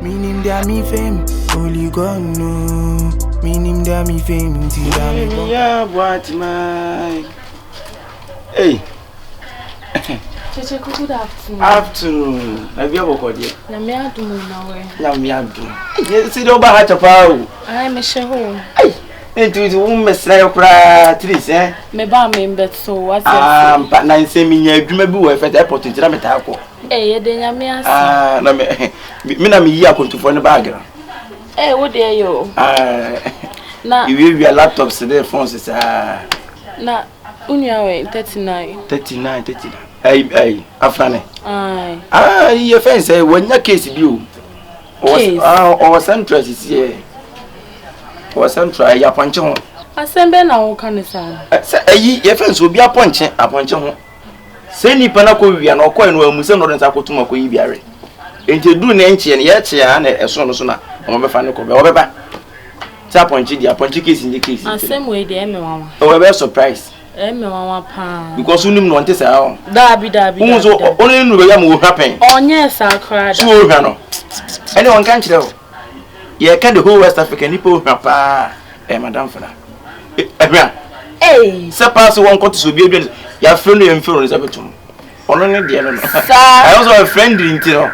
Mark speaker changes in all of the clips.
Speaker 1: Meaning that me fame, only God know. Meaning that me fame,
Speaker 2: yeah, what my. Hey.
Speaker 3: Kyekyeku, good afternoon.
Speaker 2: Afternoon. Have you ever called yet?
Speaker 3: Na me adum na we.
Speaker 2: Na me adum. Yes, see the baha chapa.
Speaker 3: I me she home.
Speaker 2: Hey. Into mesra yokra tris eh.
Speaker 3: Me ba me mbet so what
Speaker 2: but na nse mi nya adwuma bi wo efete airport ntira meta akọ.
Speaker 3: Ye de nya me ase.
Speaker 2: Na me na me yi akontufo ne bag na.
Speaker 3: Wo de yo. Na
Speaker 2: we laptops there phones sa.
Speaker 3: Na unya we 39.
Speaker 2: Ay afane. Ye fence wanya case bi o. O central here. O central ya ponche ho.
Speaker 3: Asembe na wo kanisa.
Speaker 2: Ayi ye fence obi aponche ho. Se nipa na ko wia na okọ eno amu se no nsa kotuma ko yi biare. Enti du na enche ne ye che ya na eso no so na o be fa ne ko be o be ba. Ti aponche di aponche case ndi case.
Speaker 3: Asem we de eme wawa.
Speaker 2: O be surprise.
Speaker 3: Eme wawa pa.
Speaker 2: Because unim no ntese ha.
Speaker 3: Dabi.
Speaker 2: Unzo onu nu be ya mo happen.
Speaker 3: Onye sakra da.
Speaker 2: So hwa no. Ene won kan kire o. Ye can the whole West Africa nipo hwa pa. Madam Fana. Se pass one cut so be ya friend you mfiro ni sabetum. Ono ne de no. I also a friend nti no.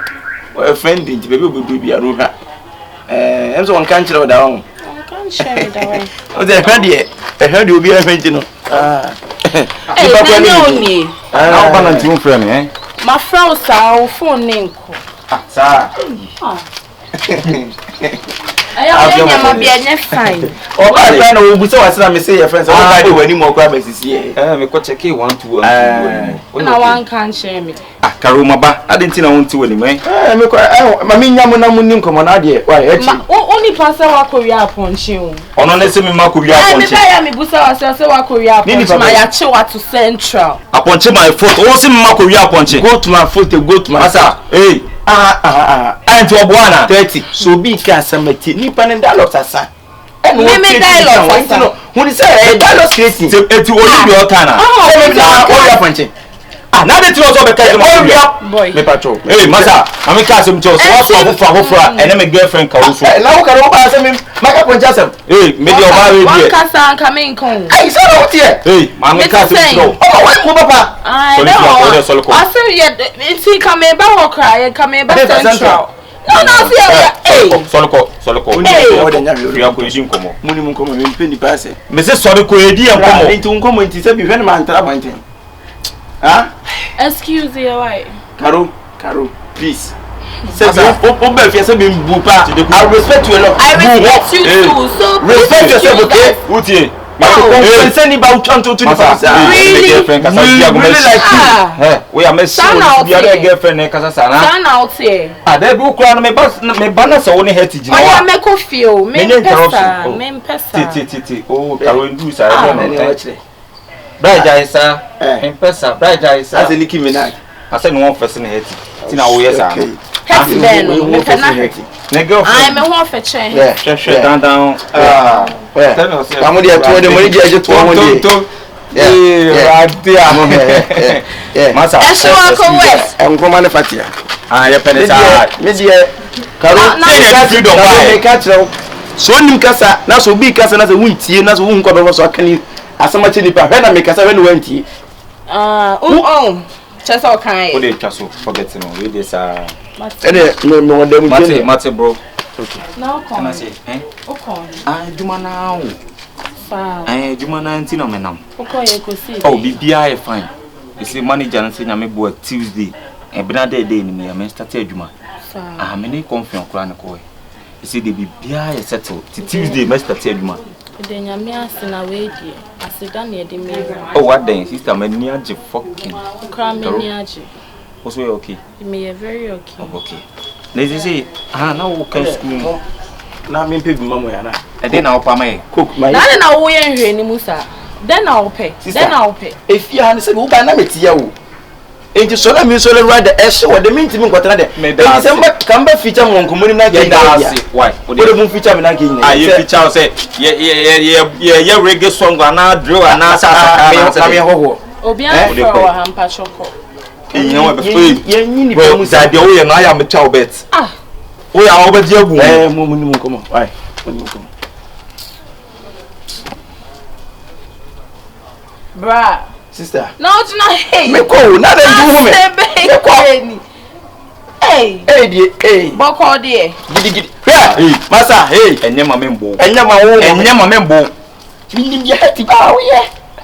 Speaker 2: A friend nti be obodo bia no hwa. Emso won kan kire o da won.
Speaker 3: Kan share da won.
Speaker 2: O de hwa de obi a hwa no.
Speaker 3: Oni.
Speaker 2: Na ba na nti mo friend eh.
Speaker 3: Ma friend sa phone nko.
Speaker 2: Sa.
Speaker 3: Ayo nyama bia nye fine.
Speaker 2: O ba friend o bu se wasena me say your friends o ba de wani mo kwa mesisi e.
Speaker 4: Me ko check 1 2
Speaker 3: na wan kan share me.
Speaker 4: Karo maba ade nti na wonti woni me.
Speaker 2: Me ko ma me nyam na munni nkomo na de wa e chi.
Speaker 3: Oni pasa wa ko wi aponche o.
Speaker 4: Ono na se me ma ko wi aponche.
Speaker 3: Me ba ya me busa wa se wa ko wi aponche ma ya che wa to central.
Speaker 4: Aponche my foot. O se me ma ko wi aponche.
Speaker 2: Go to my foot, go to my
Speaker 4: asa. Hey. Anti obuana
Speaker 2: 30 so bi ka samati nipa ne dialogue asa
Speaker 3: me dialogue asa
Speaker 2: who say dialogue creating
Speaker 4: eti oni bi o kana
Speaker 2: so na o ya panche
Speaker 4: na de ti o so be ka
Speaker 3: boy
Speaker 2: me patrol
Speaker 4: hey masa ami ka se mcho so afofra ene me girlfriend ka wo so
Speaker 2: na wo ka wo ba se me maka panche asem
Speaker 4: hey me de o ba we
Speaker 3: bi ka sa ka me nko
Speaker 2: ai so na wo tie
Speaker 4: hey mami ka se mcho
Speaker 2: o wa ko papa
Speaker 3: ai no asem ye nti ka me ba wo kra ye ka me ba central no see
Speaker 4: soloko
Speaker 2: o de nya
Speaker 4: wi ko edi nkomo
Speaker 2: muni mun komo me mpe ni passe
Speaker 4: me se soloko edi nkomo
Speaker 2: nti nkomo nti se bi hwe ma antara banten
Speaker 3: excuse you why
Speaker 2: Karo please say o be fi say be mbupa I respect you a lot
Speaker 3: I respect you too so
Speaker 2: respect yourself okay
Speaker 4: utie
Speaker 2: send ba uchanto to the person
Speaker 4: really like we are messing with your girlfriend kasa sana
Speaker 3: sana out here
Speaker 4: there be ukura no me ba na so woni hate jina
Speaker 3: wa me ko feel me pesa
Speaker 4: ti oh Karo ndu sa no Braja isa pesa braja isa
Speaker 2: as Nicki Minaj
Speaker 4: ase no one person hate ti na wo yesa
Speaker 3: hate ben me pena
Speaker 4: na girlfriend
Speaker 3: ai me ho feche
Speaker 4: hwe down
Speaker 2: Kamu dia tua dia mari dia je tua mo dia.
Speaker 4: Radia. Masa.
Speaker 3: Eswa ko west.
Speaker 2: Enkoma ne fatia.
Speaker 4: Ya penesa.
Speaker 2: Me dia Karo
Speaker 4: na freedom
Speaker 2: me ka kire. So nim kasa na so bi kasa na so wuntie na so wun ko do so akani asama che nipa hwe na me kasa hwe no wantie.
Speaker 3: Chesa okan.
Speaker 4: O dey chaso forget no we dey sa.
Speaker 2: Ene me won dem je.
Speaker 4: Mate bro.
Speaker 3: Okay. Now come.
Speaker 4: I say,
Speaker 3: Okay.
Speaker 4: Juma now.
Speaker 3: Fine.
Speaker 4: Juma na nti no menam.
Speaker 3: Okay, you go see.
Speaker 4: Oh, bibia e fine. You see manager na say na me bo Tuesday. E bina day ni me start Juma. Me ni Confion kura ne ko. You see the bibia e settle. Tuesday me start Juma.
Speaker 3: The nyame asina we die. Asida na de me.
Speaker 4: Oh, what then sister me ni age fucking.
Speaker 3: Kura me ni age.
Speaker 4: Was we okay?
Speaker 3: Me very okay.
Speaker 4: Oh, okay. They say, na wo kan school.
Speaker 2: Na me pe bi mamo ya na.
Speaker 4: E dey na opa mai.
Speaker 2: Cook my.
Speaker 3: Na wo ye nhwe ni musa. Den na wo pe.
Speaker 2: If you hand say wo ba na metia wo. Enti so na mi so le ride the ash wo de minti mi kwatana de. Enti say kan ba feature mo nkomo na ge
Speaker 4: da. Why?
Speaker 2: Wo de mu feature me na ge ni.
Speaker 4: You feature say ye reggae song na drill na sa
Speaker 2: me ho.
Speaker 3: Obi an fro wa hampa choko.
Speaker 4: Ye nyini pa mu sa de wo ye na ya me chow bet. Oh ya oba dia gu.
Speaker 2: Mo come on. Why? Mo come.
Speaker 3: Bra.
Speaker 2: Sister.
Speaker 3: No, it's not hey.
Speaker 2: Me ko na dey do me. Me ko.
Speaker 3: Hey.
Speaker 2: Hey.
Speaker 3: Boko there.
Speaker 2: Gidi. Hey, masa, hey.
Speaker 4: Enye ma membo.
Speaker 2: Enye ma membo. Minim ye heti ba wo ye.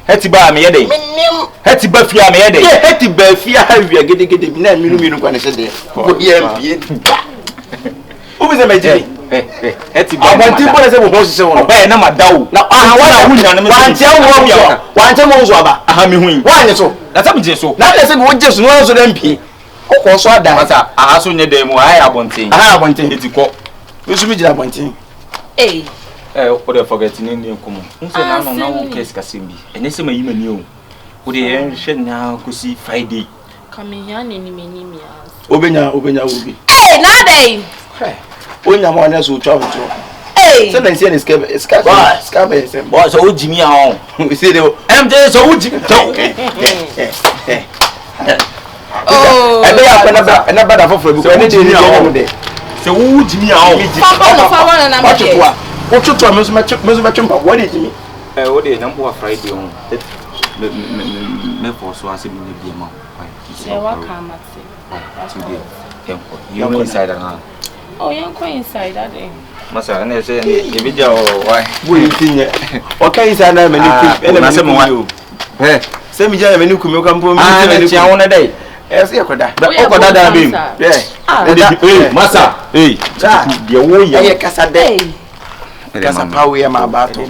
Speaker 4: Heti ba me ye dey.
Speaker 2: Minim.
Speaker 4: Heti ba fia me ye dey.
Speaker 2: Ye heti ba fia ha wia gidi na minu kwa ne se dey. Ko ye mpie. Ubi se meji.
Speaker 4: Heti ba.
Speaker 2: Abanti bo na se wo ho sise wo no.
Speaker 4: Ba na madawo.
Speaker 2: Na wana wunya na me. Wanje mo zo aba.
Speaker 4: Aha me hu.
Speaker 2: Wanye so.
Speaker 4: Na ta me je so.
Speaker 2: Na se wo je so no so dem mpie. Kokko so ada.
Speaker 4: Masa aha so nye dem mu aha abonten.
Speaker 2: Aha abonten.
Speaker 4: Eti ko.
Speaker 2: Wesu bi jira abonten.
Speaker 3: Hey.
Speaker 4: O de forget ni ni nkomo. Nse na no na wo case kasembi. Enye se mayi mani o. O de yen hwe nya kosi Friday.
Speaker 3: Come here ni ya.
Speaker 2: Obenya obi.
Speaker 3: Hey, na dey.
Speaker 2: Onya mo na so twa hoto.
Speaker 3: Hey.
Speaker 2: Se na nsi na ska be se.
Speaker 4: Bo so o jimi a on.
Speaker 2: We see the
Speaker 4: MJ so o jimi.
Speaker 3: Oh.
Speaker 2: Ebe ya na bada foforo bi ko ne de ni o de.
Speaker 4: Se wo jimi a on.
Speaker 3: Fa na me.
Speaker 2: O tutu a meso ma twempa wo de jimi.
Speaker 4: O de na mbo Friday on. Me for so ase bi ne bi ma.
Speaker 3: Se wa come at.
Speaker 4: You know inside na.
Speaker 3: Oh, you're quite inside that day.
Speaker 4: Masa na se e bi dia o why.
Speaker 2: Wo yitinye. O kai inside na me ni ku.
Speaker 4: Na se mo wa.
Speaker 2: Se mi jana me ni ku me ka mpo mi
Speaker 4: se me ni ku.
Speaker 2: na dai. Se yakoda.
Speaker 3: O koda
Speaker 2: da be.
Speaker 4: Masa. Dia wo ya.
Speaker 2: Ye kasa dai. Kasa pawe ya mabato.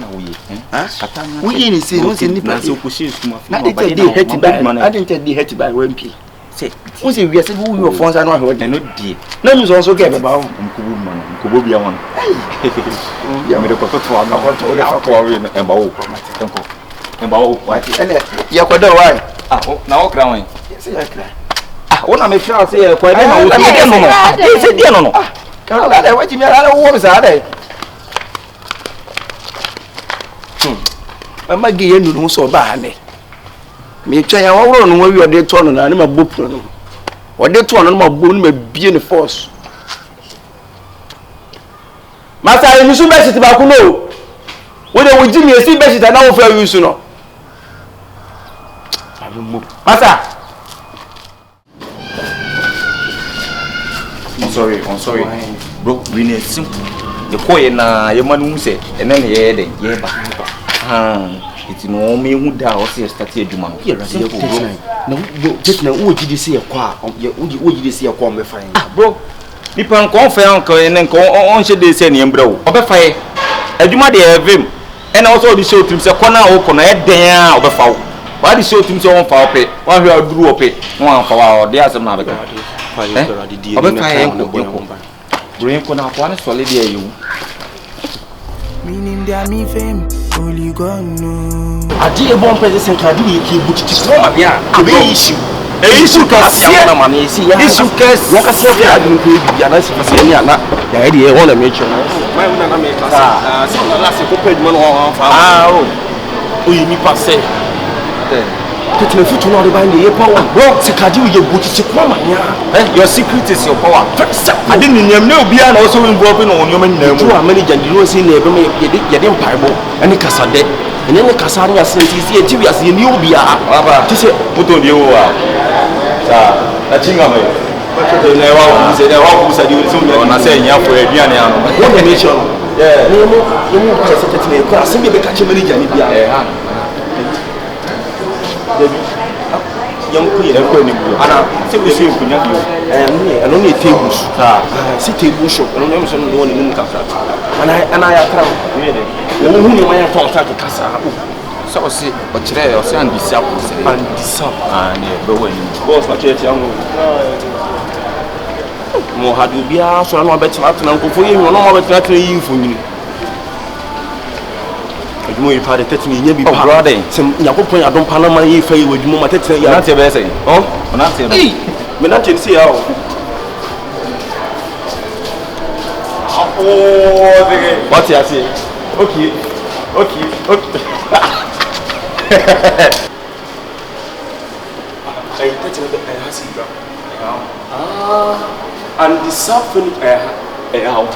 Speaker 2: Wo yi ni se won se ni pa se ku shi suma. Na de te dey heti ba. Na de te dey heti ba we mpi. Se won se wi se wo wi ofon sa no ahwe de no die. Na mi so ke be ba wo.
Speaker 4: Mkubu bia won. Ya me de ko to na ko to de fa ko wi na ba wo. Emba wo.
Speaker 2: Ele yakoda why?
Speaker 4: Na wo kra wan.
Speaker 2: Se ya kra.
Speaker 4: Ona me fia se e kwa de na wo se no no. Se de no no.
Speaker 2: Kala da waji mi ala wo mi sa da. Mama ge yenu no so ba ha ne. Me twa ya wo no wi ode to no na ne ma bopu no. Ode to no ma bo no ma bie ne force. Masa ni su be sit ba ku no. Wo de wo ji mi esi be sit na wo fa wi su no. Masa.
Speaker 4: I'm sorry. Bro, we need simple. The koye na ye manu se ene ne ye de ye ba. It no me hu da o se start adwuma no. Ye rasi ko bro.
Speaker 2: Na wo just na wo gidi se ye kwa. Wo gidi se ye kwa me fa yin.
Speaker 4: Bro. Nipa Confion ko ene ko on she de se ne mbra wo. Obefa ye. Adwuma de evem. Ena wo so di show trim se kona wo kono e den a obefa wo. Wa di show trim se won fa ope. Wa hwe aduru ope. Won fa wa o de asem na beka. Obefa ye ko. Bring kona kwa ne solid here you.
Speaker 1: Meaning that me fame, only God know.
Speaker 2: Adi e bon president kadi ye ki buti so ma bia. Abi issue.
Speaker 4: Issue ka
Speaker 2: sia na ma ne si ya. Issue case. Wo ka sia ya adu ko bi ana si fa sia ni ana. Ya e de e wona me chon. Mai wona na me class. So na last ko page man won fa. O yi mi passe. Tete futu no de bande ye power. Bro, se kadi ye buti si kwa ma nya.
Speaker 4: Your secret is your power. I didn't name no bia na also involved in on your man name.
Speaker 2: Tu a manager di no si na ebe me ye de mpaibo. Ene kasa de. Ene ne kasa nya senti si e ti wi ase ni obi a.
Speaker 4: Baba.
Speaker 2: Ti se
Speaker 4: Moto de wo a. Sa, na chinga me. Ba na wa se de wa ku sa di so me. Na se nya for aduane ano.
Speaker 2: What the nation? Yeah. No kwa se tete ne kwa se be ka che manager ni bia. Young queen, ana se we see kunya bi no ne tables si table shop no nyam so no ne nim kafra ana ya kra wo hu ni maya ton sa kasa
Speaker 4: So o se o kire o se andisi apo se.
Speaker 2: Andisi.
Speaker 4: Ne be wani.
Speaker 2: Boss na church ya mo hadu bia so na obetina atena nkofo ye no mo obetina atena yi mfonyini. Adwuma yi fa de tetene nya bi pa.
Speaker 4: Brother,
Speaker 2: sem yakopon adom pa na man yi fa yi wadwuma ma tetene ya.
Speaker 4: Na te be say.
Speaker 2: Oh,
Speaker 4: na te be.
Speaker 2: Me na te see ya o. Oh, what you say? Okay. Hey, tetene be hasi ga. And the sub finish
Speaker 5: how?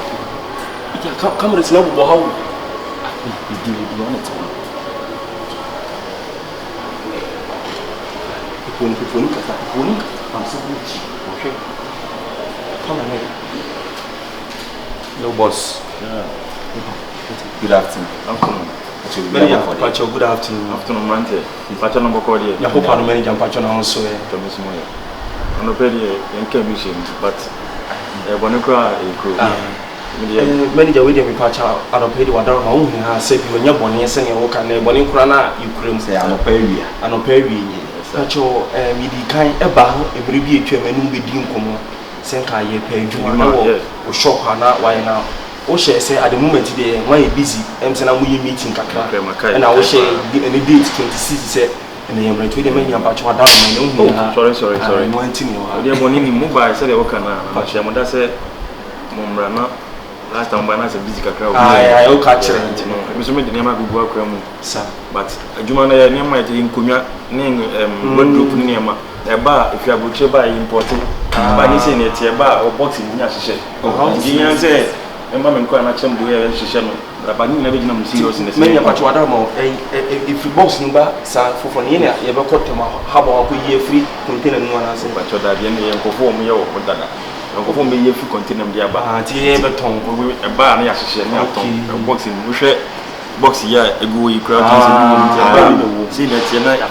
Speaker 5: Come on, now, how? You want it?
Speaker 4: No boss.
Speaker 5: Yeah.
Speaker 4: Good afternoon.
Speaker 5: Good afternoon.
Speaker 6: Afternoon, Monday. Pacho number call here.
Speaker 5: I hope I'm managing Pacho also.
Speaker 6: Thomas Moya. I'm not ready in commission, but I want to cry.
Speaker 5: Manager, we didn't Pacho. I don't pay the water home. I said, when you're born, yes, and you're walking a bonnie crana, you couldn't say, I'm a perry. I'm a perry. Pacho, me the kind of bow, every be a man with you come. Senka ye pay you or shock her now, why now? Oshe say at the moment today, why you busy? I'm saying I'm meeting Kakra, and I will share any date 26 say, and I am ready to the many about your down. Sorry. I'm wanting you.
Speaker 6: They're born in mobile. I said, okay, but she am said, Mombrana. Last time I was a busy Kakra.
Speaker 5: I will catch it.
Speaker 6: I'm so many name I could work with,
Speaker 5: sir.
Speaker 6: But a Jumana near my in Kumia, name one group near my bar. If you are good to buy imported, by using it a bar or boxing, as she said. Oh, said. Mamma and Quan Maxim do have a shaman, but you never know serious in the many about what I'm if you box number, sir, for Nina, you ever cut them how about a year free container one answer, but you're that you perform your Dana. Uncle for me, if you continue the bar, a tongue, a bar, and a boxing, we share box here, a go you crowd, see that you're not a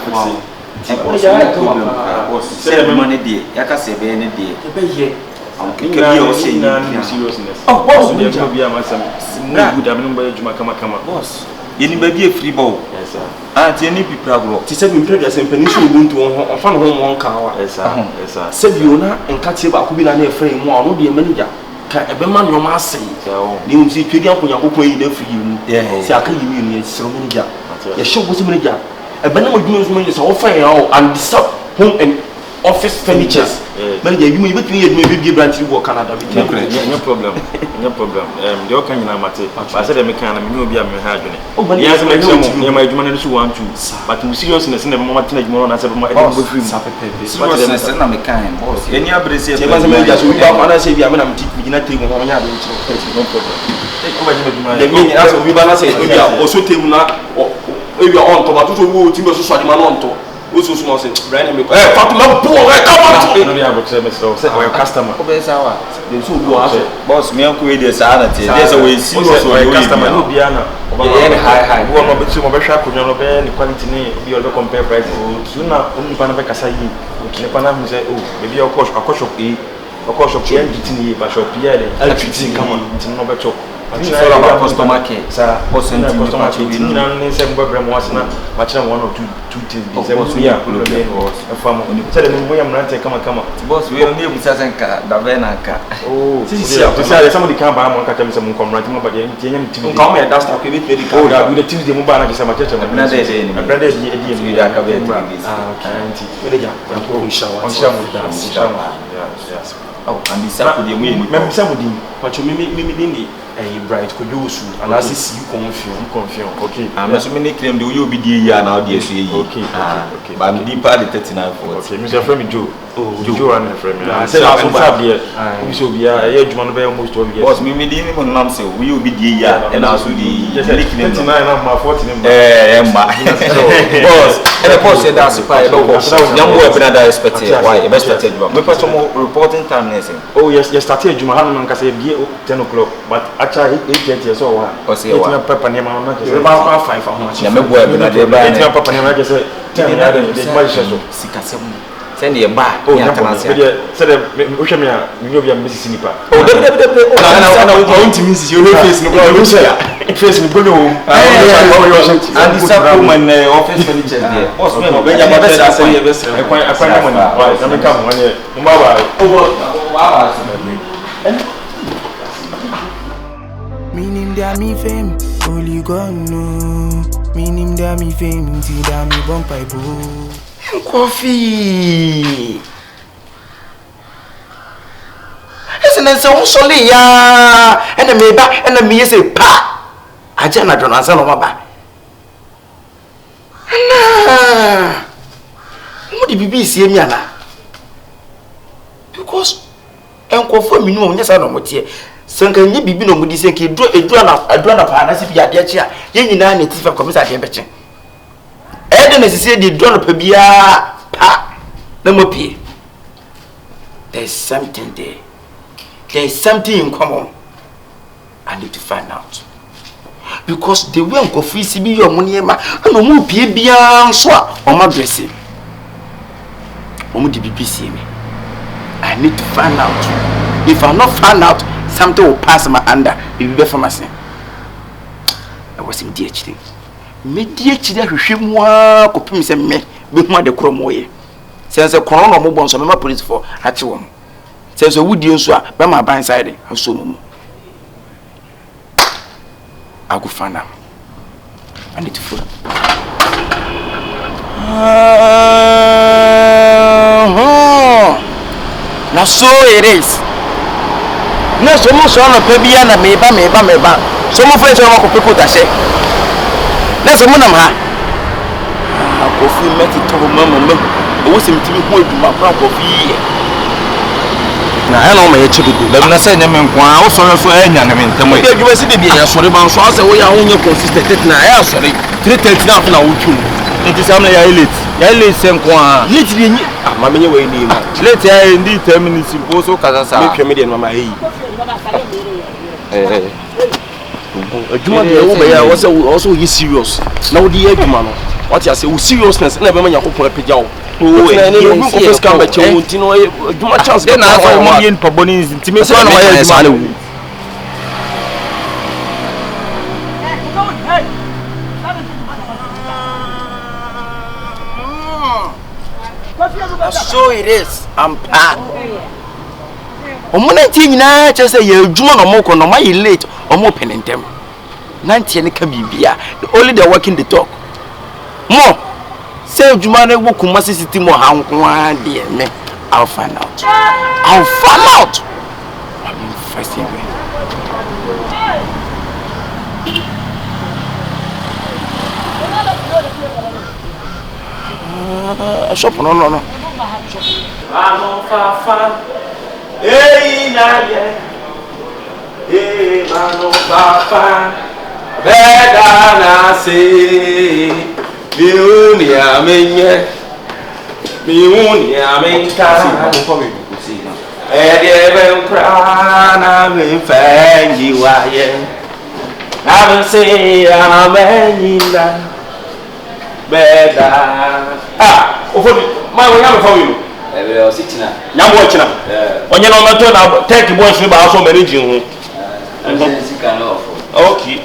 Speaker 4: Say money day, Yaka say any day.
Speaker 6: Seriousness. Oh, boss, there will be a master. Good, I remember you, Makama. Boss, you may be a free ball. Yes, sir. Auntie, any people, to say we played as a peninsula to find home one car. Yes, sir. Said you and Katsiba could be an frame, one will be a manager. Can a man your master? You see, Pidian when you're going there for you. Yes, I can you in so many jars. A show was a manager. A banner of doing is all fire and stop home and office furnitures. Manager, you may be a branch work Canada. No problem. The all kind of matter. I said, I will be a mahogany. Oh, but he has my humanity want to. But in seriousness, in the moment, more as a seriousness, and I'm a kind boss. Any other say, I say, I'm going to begin at taking one. No problem. The meaning as we balance it, also Timuna or maybe on tomato to Timber Sadimanonto. Also small brand me Fatima poor come on no be able to say our customer they so go boss me uncle dey sanity there's a way serious customer no be ana high who no be so mo be hwa konyo no be quality ni be all compare price so na only pana be kasa yi ne pana mu say oh maybe your cost shop e your shop e ni ba shop e le treat come on no be chop it's all about customer care. Sir, customer care. You know, they say we bring one or two things. They say we are a farmer. Tell them we are not come. Boss, we are near with Sazenka, Davenaka. Oh, somebody can't buy one catch some come right but the team come here. That's not with medical. With the Tuesday mobile and some church. Another day, a brother, we are coming. Yes. Oh, and this up with the way. Maybe somebody, but you me a bright could do so, and as is you Confion. Okay. I'm assuming claim the you be the now, dear. Okay. But I'm deeper the 39 for. Okay, Mr. Friend Joe. Joe and friend. I said, I'm here. We shall be a age one of almost 12 years. Boss, me didn't even know, so we will be the year and also the 39 of my 40. Boss, and of course, that's a fire. Young boy, another expected. Why? Best expected. We put some reporting time. Oh, yes, started Jumahan and Cassia 10 o'clock, but actually 8 years old. Or say, Papa Nema, about 5 how much. I'm a boy, but I did Papa Nema, I said, send you a bar. Oh, said, Ushamia, you be a Mississippi. Oh, I'm going to miss your face. No, face in Bruno. And this woman office furniture. What's my name? I quite money. I'm a come one.
Speaker 1: Meaning that me fame, only gone no. Meaning that me fame, until that me bump I boo.
Speaker 2: Coffee. Isn't it so solid? Yeah, and the me back and the me say pa. I just not don't answer no my back. Nah, what the Bibi see me na? Because I'm Confion me no nyesa no motie. Sanka nye bibi no mudi senke edura na pa na se bia de chia ye nyina na tifa komisa de beche ede na sisi de edura no pa bia pa na mopie. There's something there. There's something in common. I need to find out. Because the way unko free si bi your money ma no mu pie bia nso a o ma dress o mu di BBC me. I need to find out. If I not find out, something will pass my under. It will be pharmacy. I was in DHD. Me DHD hwehwe mu a kopim se me be hu ade kro mo ye. Sense corona mo bon so me ma police for ati wo. Sense wudi nso a be ma ban side so mo. I go find out. I need to follow. Now so it is. No, so much on a pebia na meba. So much friends are going to say. Let's a monam. I coffee met it to mamma. I was in TV to my coffee. Now, I know my chicken. Let me say, I'm also any. I mean, you were sitting here. Sorry, but so I say, we are only consistent. Now, sorry. 3:30 now. It is only a elite. Elite, same one. Literally, I'm waiting. Later, indeed, 10 minutes. Also, Kazasa. Make your median, Mamma. I was also serious. Now, the egg man. What you say, seriousness, never mind. You put a pijao. Oh, come back. You know, do my chance. Then I saw money in Pabonis. Timmy, so it is. I'm pa. Omuna ti nyina che say ye adwuma no moko no my late omo penentem. 90 ne ka bibia. Only the working the talk. Mo say adwuma ne wo kuma city mo hanko a de me. I'll find out. I'm first thing. Shop no. Mano fafa, hey naye, hey mano fafa, beda na se, miuni amenye, miuni amenka, ebe krana me fanyi waye, na se amenyina, beda. Ofodi, my we have for you. Sitina. Nyambo china. Onye no mato na take boys ni ba so manage hu. Sika no ofo. Okay.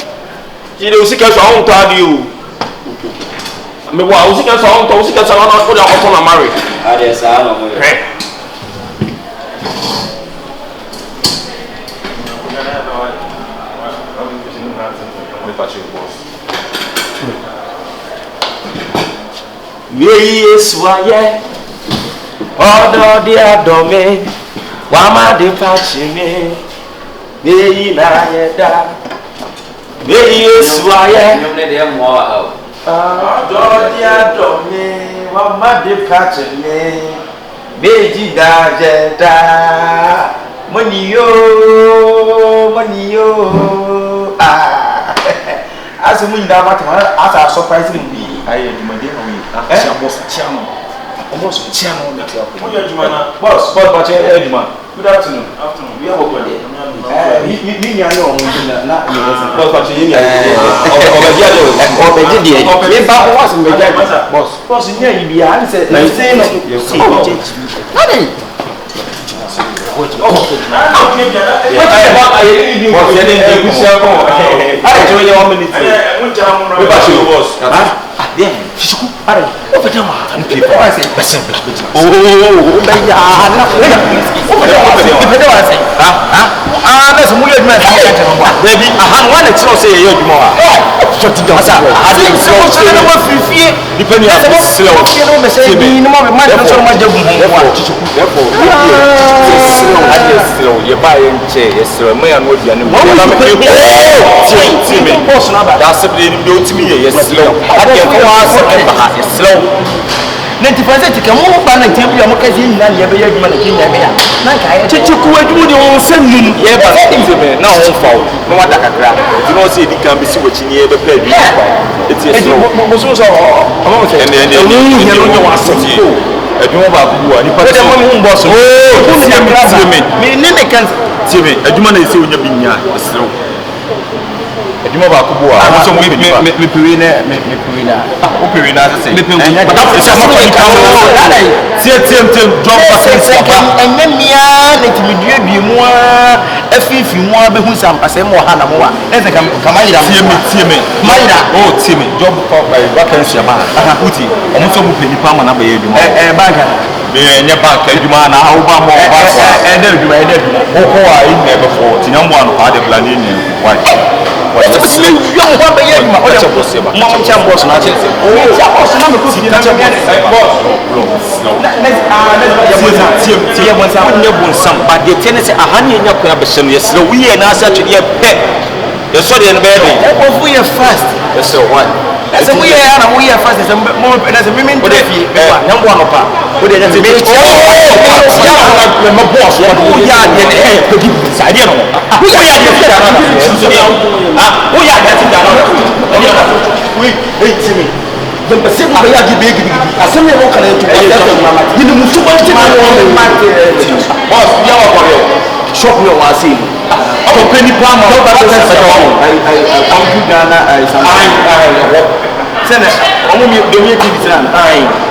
Speaker 2: Jide usika so on to adi o. Me wa usika so on to usika so na ko da ofo na marry. Ade sa no mo. Yes, why? Odo di adome, wama de pachime, me na yeda. Yes, why? Odo di adome, wama de pachime, meji da yeda. Money yo, ah. As a window, as a surprise me. I am boss chairman. Almost chairman of the club. Boss, but good afternoon. We have a good day. I know. Boss, you be answered. 95% ka mo ba na ntia bia mo ka si nyina ne be ya adwuma na kinya me ya na ka ya
Speaker 6: chichiku adwuma de on sanum
Speaker 2: ye ba
Speaker 4: me na on fawo no wada kakra ti no se di kan bi si wachi ni e be pa adwuma eti eso
Speaker 2: mo so so o mo se
Speaker 4: ene ni no wa aseti adwuma ba ku wa ni pa
Speaker 2: de mo hu boss me ne me kan
Speaker 4: tie me adwuma na ese onya binya esero adwuma ba ku bo a mo so mo
Speaker 2: me piwi na
Speaker 4: o piwi na se
Speaker 2: me piwi na
Speaker 4: ka se mo ko ka tie job person ba
Speaker 2: enye mia na timidue bi mu a afifi mu a be hu sampase mo ha na mo wa ense kama yira
Speaker 4: tie me
Speaker 2: mayira
Speaker 4: oh tie me job for by vacancy ma uti o mo so mo peni pa ma na ba ye adwuma
Speaker 2: banka
Speaker 4: nye bank adwuma na wo ba mo ba so
Speaker 2: adwuma
Speaker 4: o ko a in e be for tinyambo ano pa de plan ni why
Speaker 2: What's me? Young one by you, my other boss. Mom, Cham boss, not just. Oh, boss, I'm a cookie. Let's
Speaker 4: some, but the tenants are honey in your crab. So we are not such a pet. You're sorry and baby.
Speaker 2: We are fast.
Speaker 4: That's so what?
Speaker 2: As we are fast as a more as a women. But if you number one of our, would it be my boss? We are the head to give this idea. We are we hate me. The Pacific big. I send you walk to you know, too much boss, you are shop your was in. Oh, penny palm, I come to Ghana. Send it. Only the way to be done.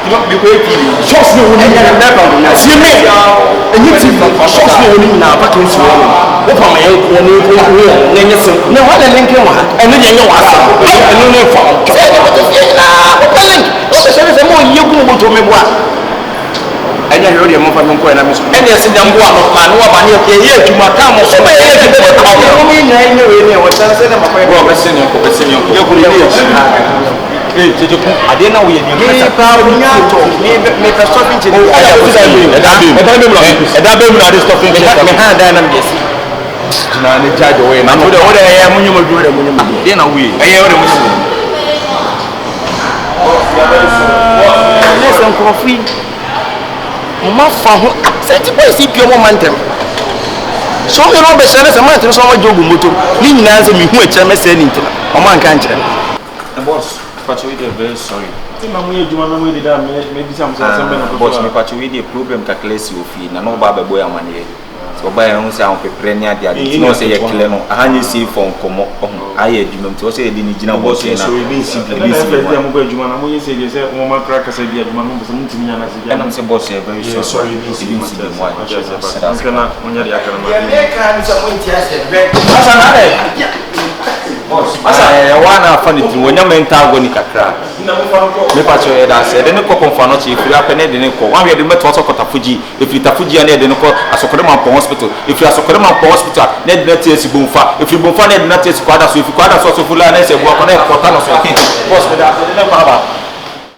Speaker 2: You wait. Shots no one never. See me. And you see shots no one now. But it's wrong. Open my own corner. No one link you want. And then you know what? I don't know for. Open link. There's more you go to me. What? And I heard your mother from Queen. And yes, in young one of my one here to my town. So many years ago, I know what I said. I didn't know we had proud me for stopping to the hand and yes. Now the judge away. I'm with the order I am when you will do it. Then we listen, coffee. Mama, set the pure momentum. So you know, the sellers are not so much job motor. Lean as a me who a chairman said into a man can't.
Speaker 6: Boss. Pacho, we are very sorry. Maybe some boss, me pacho, we the problem calculate you fee. Na no baba boy amani. So buy on sound prepare near the other. No say clear no. I need see from come I do not say the Nijina boss. So we mean simply. I'm going to Jumana. Say you say, Mama crack as a dear man who's something to me and I'm say boss, very sorry. You see why. That's gonna when you're the boss, I wanna find it when you're mental when you kakra. Me pacho eda se de ne ko Confion no chief ya pene de ne ko wan we de meto so kota Fuji if you tafuji na de ne ko asokorema po hospital if you asokorema po hospital na de na tie si bomfa if you bomfa na de na tie si kwada so if kwada so so fula na se bo ko na ko ta no so boss me da de ne ko aba